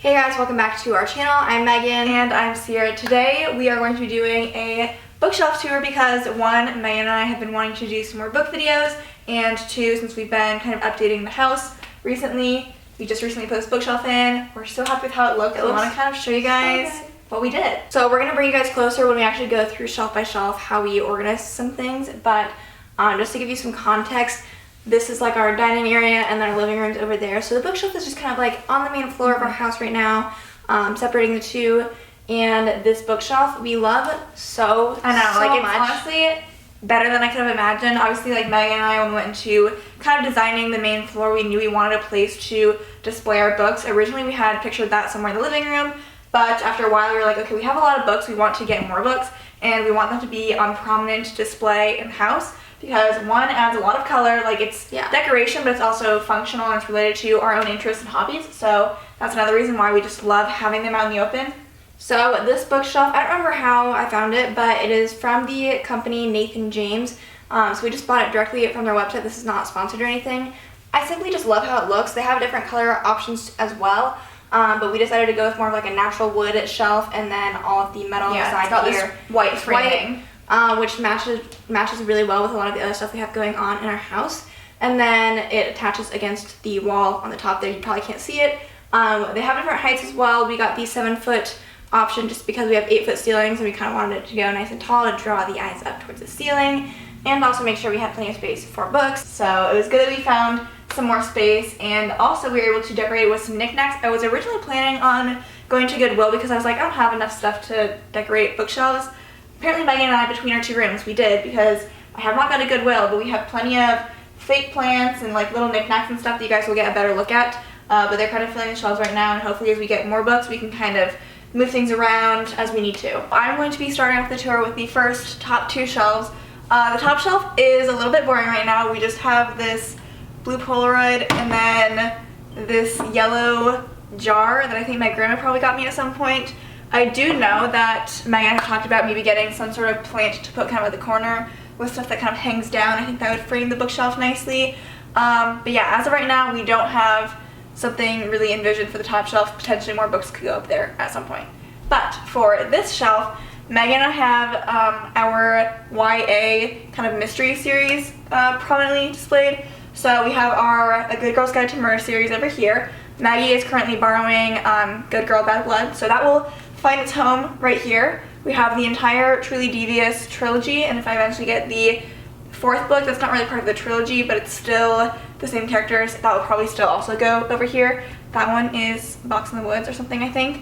Hey guys, welcome back to our channel. I'm Megan. And I'm Sierra. Today we are going to be doing a bookshelf tour because one, Megan and I have been wanting to do some more book videos, and two, since we've been kind of updating the house recently, we just recently put this bookshelf in. We're so happy with how it looks. I want to kind of show you guys what we did. So we're going to bring you guys closer when we actually go through shelf by shelf how we organize some things, but just to give you some context, this is like our dining area and then our living room's over there. So the bookshelf is just kind of like on the main floor of our house right now, separating the two. And this bookshelf we love so much. Honestly better than I could have imagined. Obviously, like Megan and I, when we went into kind of designing the main floor, we knew we wanted a place to display our books. Originally we had pictured that somewhere in the living room, but after a while we were like, okay, we have a lot of books, we want to get more books, and we want them to be on prominent display in the house. Because one, adds a lot of color, like it's decoration, but it's also functional and it's related to our own interests and hobbies. So that's another reason why we just love having them out in the open. So this bookshelf, I don't remember how I found it, but it is from the company Nathan James. So we just bought it directly from their website. This is not sponsored or anything. I simply just love how it looks. They have different color options as well. But we decided to go with more of like a natural wood shelf, and then all of the metal on the side here. This white framing. Which matches really well with a lot of the other stuff we have going on in our house. And then it attaches against the wall on the top there. You probably can't see it. They have different heights as well. We got the 7-foot option just because we have 8-foot ceilings and we kind of wanted it to go nice and tall to draw the eyes up towards the ceiling and also make sure we had plenty of space for books. So it was good that we found some more space, and also we were able to decorate it with some knickknacks. I was originally planning on going to Goodwill because I was like, I don't have enough stuff to decorate bookshelves. Apparently Megan and I, between our two rooms, we did, because I have not got a Goodwill, but we have plenty of fake plants and like little knickknacks and stuff that you guys will get a better look at. But they're kind of filling the shelves right now, and hopefully as we get more books, we can kind of move things around as we need to. I'm going to be starting off the tour with the first top two shelves. The top shelf is a little bit boring right now. We just have this blue Polaroid and then this yellow jar that I think my grandma probably got me at some point. I do know that Megan had talked about maybe getting some sort of plant to put kind of at the corner with stuff that kind of hangs down. I think that would frame the bookshelf nicely. But yeah, as of right now, we don't have something really envisioned for the top shelf. Potentially more books could go up there at some point. But for this shelf, Megan and I have our YA kind of mystery series prominently displayed. So we have our A Good Girl's Guide to Murder series over here. Maggie is currently borrowing Good Girl, Bad Blood, so that will find its home right here. We have the entire Truly Devious trilogy, and if I eventually get the 4th book, that's not really part of the trilogy, but it's still the same characters, that will probably still also go over here. That one is Box in the Woods or something, I think.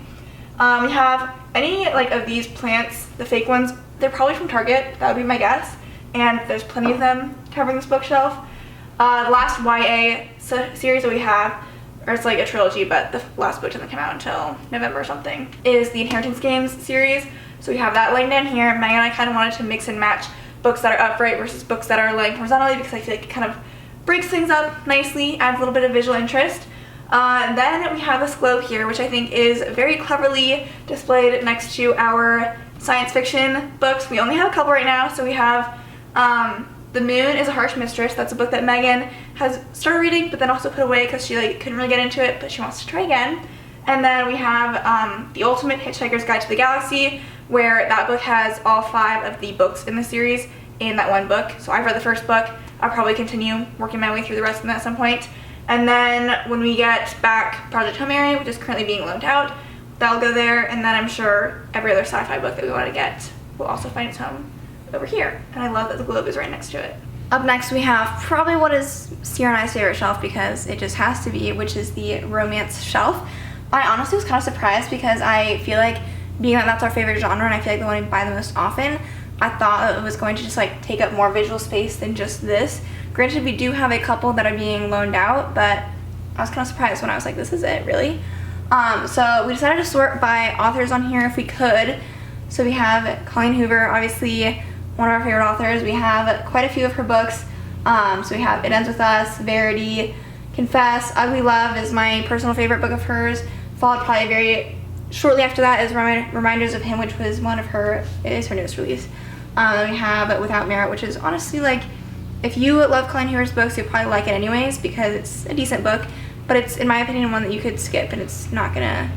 We have any like of these plants, the fake ones, they're probably from Target, that would be my guess, and there's plenty of them covering this bookshelf. The last YA series that we have, or it's like a trilogy, but the last book doesn't come out until November or something, is the Inheritance Games series. So we have that laying down here. Megan and I kind of wanted to mix and match books that are upright versus books that are laying horizontally because I feel like it kind of breaks things up nicely, adds a little bit of visual interest. Then we have this globe here, which I think is very cleverly displayed next to our science fiction books. We only have a couple right now, so we have The Moon is a Harsh Mistress. That's a book that Megan has started reading but then also put away because she like couldn't really get into it, but she wants to try again. And then we have The Ultimate Hitchhiker's Guide to the Galaxy, where that book has all 5 of the books in the series in that one book. So I've read the first book. I'll probably continue working my way through the rest of them at some point. And then when we get back Project Hail Mary, which is currently being loaned out, that'll go there. And then I'm sure every other sci-fi book that we want to get will also find its home over here. And I love that the globe is right next to it. Up next we have probably what is Sierra and I's favorite shelf, because it just has to be, which is the romance shelf. I honestly was kind of surprised because I feel like, being that that's our favorite genre and I feel like the one we buy the most often, I thought it was going to just like take up more visual space than just this. Granted, we do have a couple that are being loaned out, but I was kind of surprised when I was like, this is it, really? So we decided to sort by authors on here if we could. So we have Colleen Hoover, obviously one of our favorite authors. We have quite a few of her books. So we have It Ends With Us, Verity, Confess, Ugly Love is my personal favorite book of hers, followed probably very shortly after that is Reminders of Him, which was one of her, it is her newest release. We have Without Merit, which is honestly like, if you love Colleen Hoover's books, you'll probably like it anyways because it's a decent book, but it's, in my opinion, one that you could skip and it's not gonna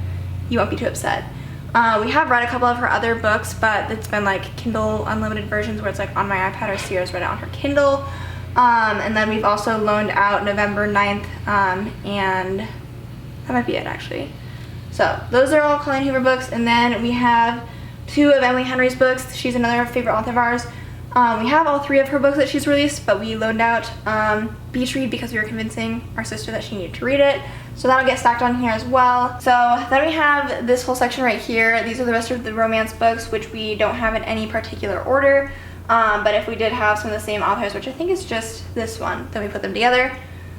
you won't be too upset. We have read a couple of her other books, but it's been like Kindle unlimited versions where it's like on my iPad, or Sierra's read it on her Kindle. And then we've also loaned out November 9th, and that might be it actually. So those are all Colleen Hoover books, and then we have 2 of Emily Henry's books. She's another favorite author of ours. We have all 3 of her books that she's released, but we loaned out Beach Read because we were convincing our sister that she needed to read it. So that'll get stacked on here as well. So then we have this whole section right here. These are the rest of the romance books, which we don't have in any particular order. But if we did have some of the same authors, which I think is just this one, then we put them together.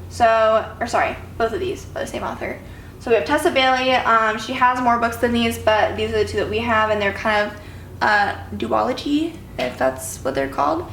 So, or sorry, both of these by the same author. So we have Tessa Bailey. She has more books than these, but these are the 2 that we have, and they're kind of duology, if that's what they're called.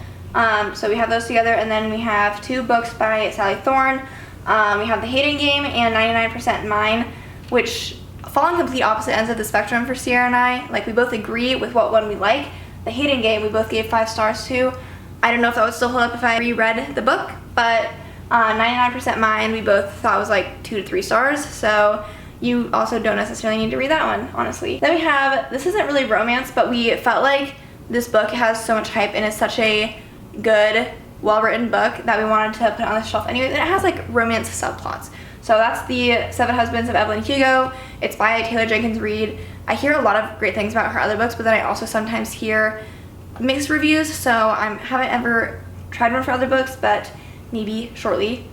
So we have those together, and then we have 2 books by Sally Thorne. We have The Hating Game and 99% Mine, which fall on complete opposite ends of the spectrum for Sierra and I. Like, we both agree with what one we like. The Hating Game we both gave 5 stars to. I don't know if that would still hold up if I reread the book, but 99% Mine we both thought was like 2 to 3 stars, so you also don't necessarily need to read that one, honestly. Then we have, this isn't really romance, but we felt like this book has so much hype and is such a good, well-written book that we wanted to put it on the shelf anyways, and it has like romance subplots. So that's The 7 Husbands of Evelyn Hugo. It's by Taylor Jenkins Reid. I hear a lot of great things about her other books, but then I also sometimes hear mixed reviews, so I haven't ever tried one for other books, but maybe shortly.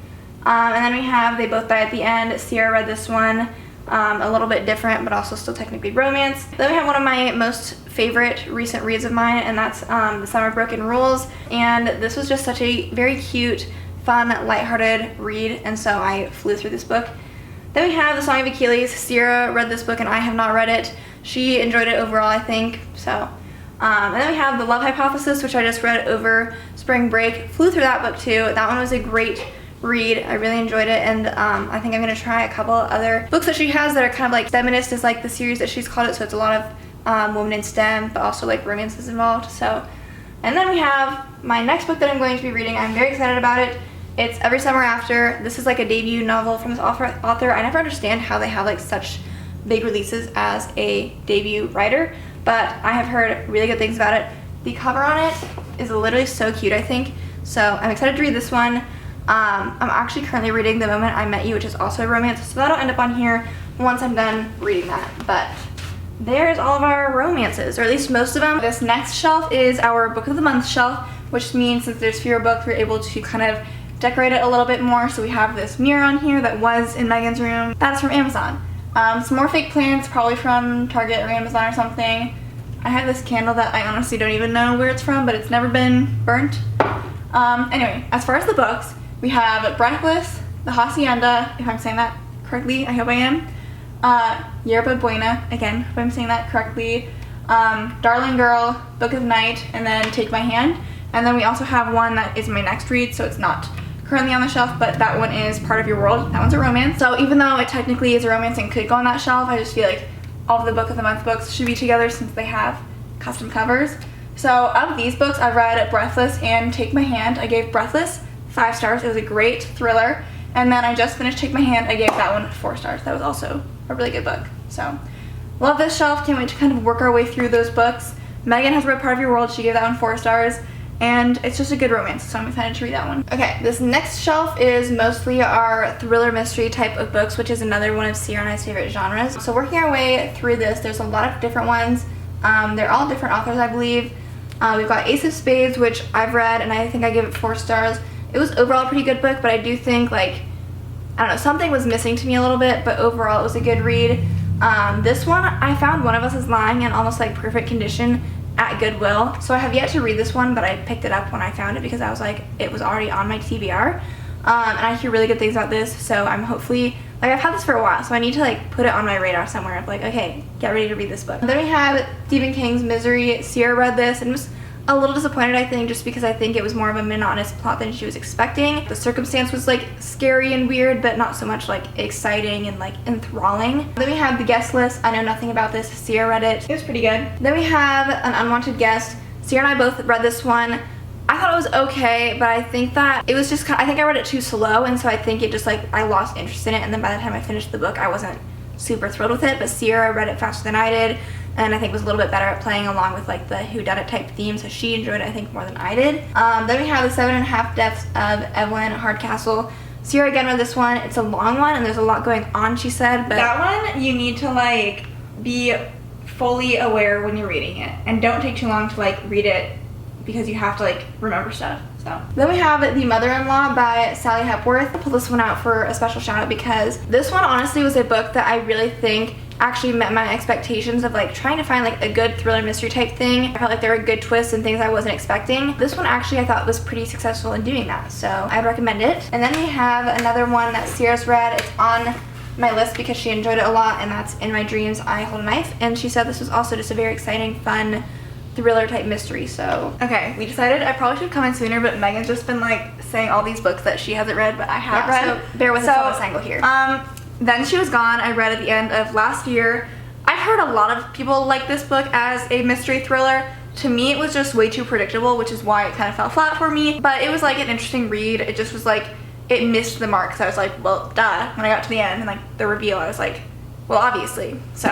And then we have They Both Die at the End. Sierra read this one, a little bit different, but also still technically romance. Then we have one of my most favorite recent reads of mine, and that's The Summer of Broken Rules. And this was just such a very cute, fun, lighthearted read, and so I flew through this book. Then we have The Song of Achilles. Sierra read this book and I have not read it. She enjoyed it overall, I think, so. And then we have The Love Hypothesis, which I just read over spring break. Flew through that book too. That one was a great read. I really enjoyed it, and I think I'm going to try a couple other books that she has that are kind of like feminist is like the series that she's called it, so it's a lot of women in STEM, but also like romance is involved. So, and then we have my next book that I'm going to be reading. I'm very excited about it. It's Every Summer After. This is like a debut novel from this author. I never understand how they have like such big releases as a debut writer, but I have heard really good things about it. The cover on it is literally so cute, I think. So I'm excited to read this one. I'm actually currently reading The Moment I Met You, which is also a romance, so that'll end up on here once I'm done reading that. But there's all of our romances, or at least most of them. This next shelf is our Book of the Month shelf, which means since there's fewer books, we're able to kind of decorate it a little bit more. So we have this mirror on here that was in Megan's room. That's from Amazon. Some more fake plants, probably from Target or Amazon or something. I have this candle that I honestly don't even know where it's from, but it's never been burnt. Anyway, as far as the books, we have Breathless, The Hacienda, if I'm saying that correctly, I hope I am. Yerba Buena, again, if I'm saying that correctly. Darling Girl, Book of Night, and then Take My Hand. And then we also have one that is my next read, so it's not currently on the shelf, but that one is Part of Your World. That one's a romance. So even though it technically is a romance and could go on that shelf, I just feel like all of the Book of the Month books should be together since they have custom covers. So of these books, I read Breathless and Take My Hand. I gave Breathless 5 stars. It was a great thriller. And then I just finished Take My Hand. I gave that one 4 stars. That was also a really good book. So love this shelf. Can't wait to kind of work our way through those books. Megan has read Part of Your World. She gave that one 4 stars. And it's just a good romance, so I'm excited to read that one. Okay, this next shelf is mostly our thriller mystery type of books, which is another one of Sierra and I's favorite genres. So working our way through this, there's a lot of different ones. They're all different authors, I believe. We've got Ace of Spades, which I've read, and I think I gave it 4 stars. It was overall a pretty good book, but I do think, like, I don't know, something was missing to me a little bit, but overall it was a good read. This one, I found One of Us is Lying in almost like perfect condition at Goodwill. So I have yet to read this one, but I picked it up when I found it because I was like, it was already on my TBR. And I hear really good things about this, so I'm hopefully, like, I've had this for a while, so I need to like put it on my radar somewhere of like, okay, get ready to read this book. Then we have Stephen King's Misery. Sierra read this and was a little disappointed, I think, just because I think it was more of a monotonous plot than she was expecting. The circumstance was like scary and weird, but not so much like exciting and like enthralling. Then we have The Guest List. I know nothing about this. Sierra read it. It was pretty good. Then we have An Unwanted Guest. Sierra and I both read this one. I thought it was okay, but I think that it was just I think I read it too slow, and so I think it just like I lost interest in it, and then by the time I finished the book, I wasn't super thrilled with it, but Sierra read it faster than I did, and I think was a little bit better at playing along with like the whodunit type theme, so she enjoyed it I think more than I did. Then we have the 7.5 Deaths of Evelyn Hardcastle. Sierra again read this one. It's a long one and there's a lot going on, she said, but that one you need to like be fully aware when you're reading it, and don't take too long to like read it because you have to like remember stuff. So then we have The Mother-in-Law by Sally Hepworth. I pulled this one out for a special shout out because this one honestly was a book that I really think actually met my expectations of like trying to find like a good thriller mystery type thing. I felt like there were good twists and things I wasn't expecting. This one actually I thought was pretty successful in doing that, so I'd recommend it. And then we have another one that Sierra's read. It's on my list because she enjoyed it a lot, and that's In My Dreams I Hold a Knife, and she said this was also just a very exciting, fun thriller type mystery. So okay, we decided I probably should come in sooner, but Megan's just been like saying all these books that she hasn't read but I have read. So bear with us on this angle here. Then She Was Gone, I read at the end of last year. I've heard a lot of people like this book as a mystery thriller. To me, it was just way too predictable, which is why it kind of fell flat for me. But it was like an interesting read. It just was like, it missed the mark. So I was like, well, duh. When I got to the end and like the reveal, I was like, well, obviously. So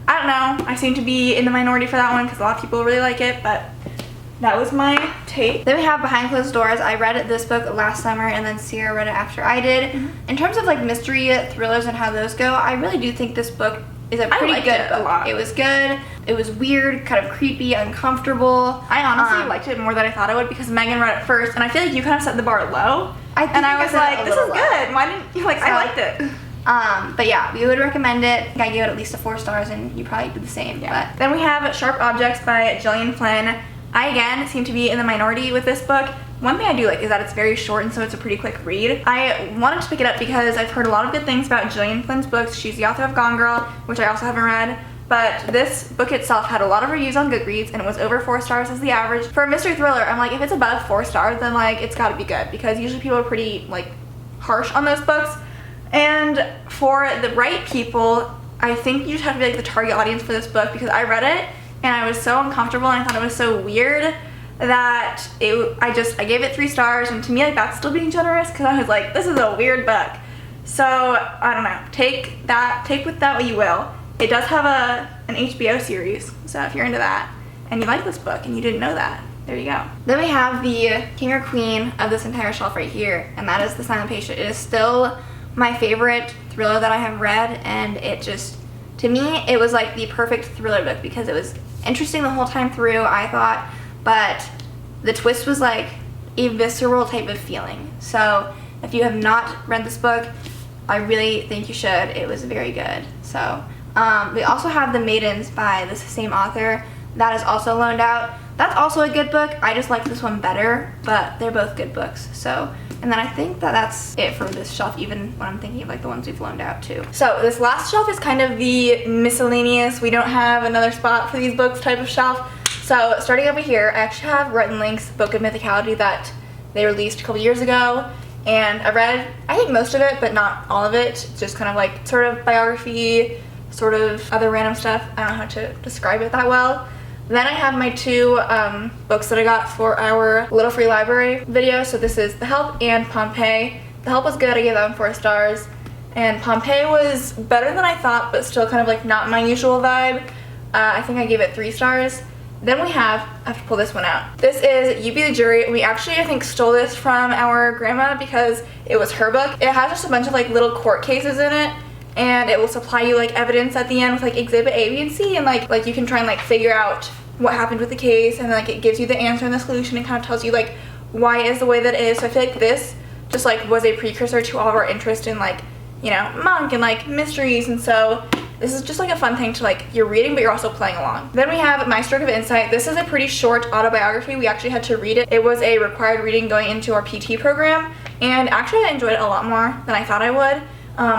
I don't know. I seem to be in the minority for that one because a lot of people really like it, but that was my take. Then we have Behind Closed Doors. I read this book last summer and then Sierra read it after I did. In terms of like mystery thrillers and how those go, I really do think this book is a pretty good book. A lot. It was good. It was weird, kind of creepy, uncomfortable. I honestly liked it more than I thought I would because Megan read it first, and I feel like you kind of set the bar low. I was like, this is good. Why didn't you like? So, I liked it. But yeah, we would recommend it. I gave it at least a 4 stars, and you probably did the same. Yeah. But then we have Sharp Objects by Gillian Flynn. I again seem to be in the minority with this book. One thing I do like is that it's very short, and so it's a pretty quick read. I wanted to pick it up because I've heard a lot of good things about Gillian Flynn's books. She's the author of Gone Girl, which I also haven't read. But this book itself had a lot of reviews on Goodreads, and it was over 4 stars as the average. For a mystery thriller, I'm like, if it's above 4 stars, then like it's gotta be good, because usually people are pretty like harsh on those books. And for the right people, I think you just have to be like the target audience for this book, because I read it and I was so uncomfortable and I thought it was so weird that I gave it 3 stars, and to me like that's still being generous, because I was like, this is a weird book. So I don't know, take with that what you will. It does have an HBO series, so if you're into that and you like this book and you didn't know that, there you go. Then we have the king or queen of this entire shelf right here, and that is The Silent Patient. It is still my favorite thriller that I have read, and it just, to me, it was like the perfect thriller book because it was interesting the whole time through, I thought, but the twist was like a visceral type of feeling. So if you have not read this book, I really think you should. It was very good. So we also have The Maidens by the same author. That is also loaned out. That's also a good book. I just like this one better, but they're both good books. So, and then I think that's it for this shelf, even when I'm thinking of like the ones we've loaned out too. So this last shelf is kind of the miscellaneous, we don't have another spot for these books type of shelf. So starting over here, I actually have Rhett and Link's Book of Mythicality that they released a couple years ago. And I read, I think most of it, but not all of it. It's just kind of like sort of biography, sort of other random stuff. I don't know how to describe it that well. Then I have my 2 books that I got for our Little Free Library video. So this is The Help and Pompeii. The Help was good, I gave that one 4 stars. And Pompeii was better than I thought, but still kind of like not my usual vibe. I think I gave it 3 stars. Then we have, I have to pull this one out. This is You Be the Jury. We actually, I think, stole this from our grandma because it was her book. It has just a bunch of like little court cases in it, and it will supply you like evidence at the end with like exhibit A, B, and C, and like you can try and like figure out what happened with the case, and then like it gives you the answer and the solution, and kind of tells you like why it is the way that it is. So I feel like this just like was a precursor to all of our interest in like, you know, monk and like mysteries, and so this is just like a fun thing to like, you're reading but you're also playing along. Then we have My Stroke of Insight. This is a pretty short autobiography. We actually had to read it. It was a required reading going into our PT program, and actually I enjoyed it a lot more than I thought I would.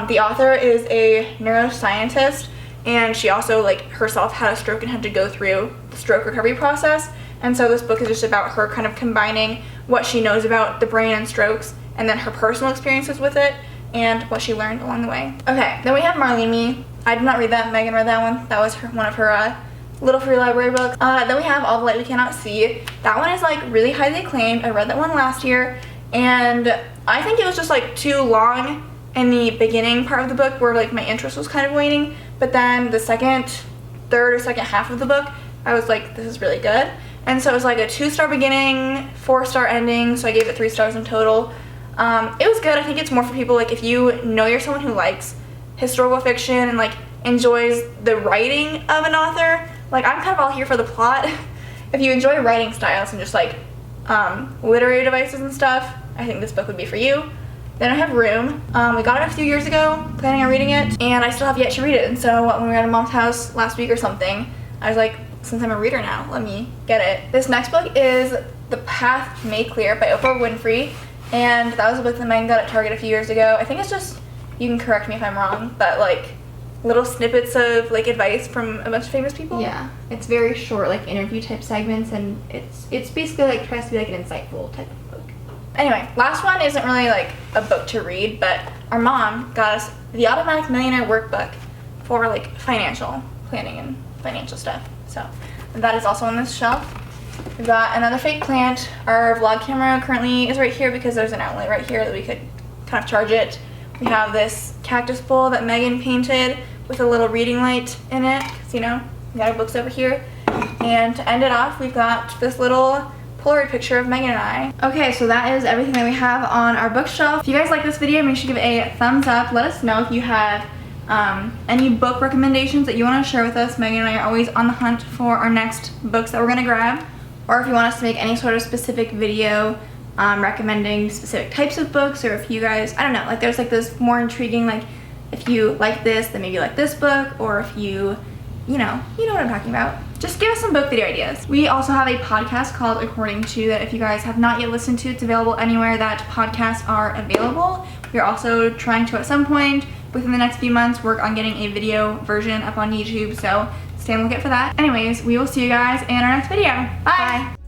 The author is a neuroscientist, and she also like herself had a stroke and had to go through the stroke recovery process, and so this book is just about her kind of combining what she knows about the brain and strokes and then her personal experiences with it and what she learned along the way. Okay, then we have Marley Me. I did not read that. Megan read that one. That was one of her Little Free Library books. Then we have All the Light We Cannot See. That one is like really highly acclaimed. I read that one last year, and I think it was just like too long in the beginning part of the book where like my interest was kind of waning, but then the third or second half of the book, I was like, this is really good. And so it was like a 2-star beginning, 4-star ending, so I gave it 3 stars in total. It was good. I think it's more for people like if you know you're someone who likes historical fiction and like enjoys the writing of an author. Like I'm kind of all here for the plot. If you enjoy writing styles and just like literary devices and stuff, I think this book would be for you. Then I have Room. We got it a few years ago, planning on reading it, and I still have yet to read it. And so when we were at Mom's house last week or something, I was like, since I'm a reader now, let me get it. This next book is The Path Made Clear by Oprah Winfrey, and that was a book that Megan got at Target a few years ago. I think it's just, you can correct me if I'm wrong, but like little snippets of like advice from a bunch of famous people. Yeah, it's very short, like interview type segments, and it's basically like tries to be like an insightful type of book. Anyway, last one isn't really like a book to read, but our mom got us the Automatic Millionaire workbook for like financial planning and financial stuff. So that is also on this shelf. We've got another fake plant. Our vlog camera currently is right here because there's an outlet right here that we could kind of charge it. We have this cactus bowl that Megan painted with a little reading light in it, because you know, we got our books over here. And to end it off, we've got this little Polaroid picture of Megan and I. Okay, so that is everything that we have on our bookshelf. If you guys like this video, make sure to give it a thumbs up. Let us know if you have any book recommendations that you want to share with us. Megan and I are always on the hunt for our next books that we're going to grab. Or if you want us to make any sort of specific video recommending specific types of books, or if you guys, I don't know, like there's like this more intriguing, like if you like this, then maybe you like this book, or if you know what I'm talking about. Just give us some book video ideas. We also have a podcast called According To that if you guys have not yet listened to, it's available anywhere that podcasts are available. We're also trying to, at some point within the next few months, work on getting a video version up on YouTube, so stay on the lookout for that. Anyways, we will see you guys in our next video. Bye!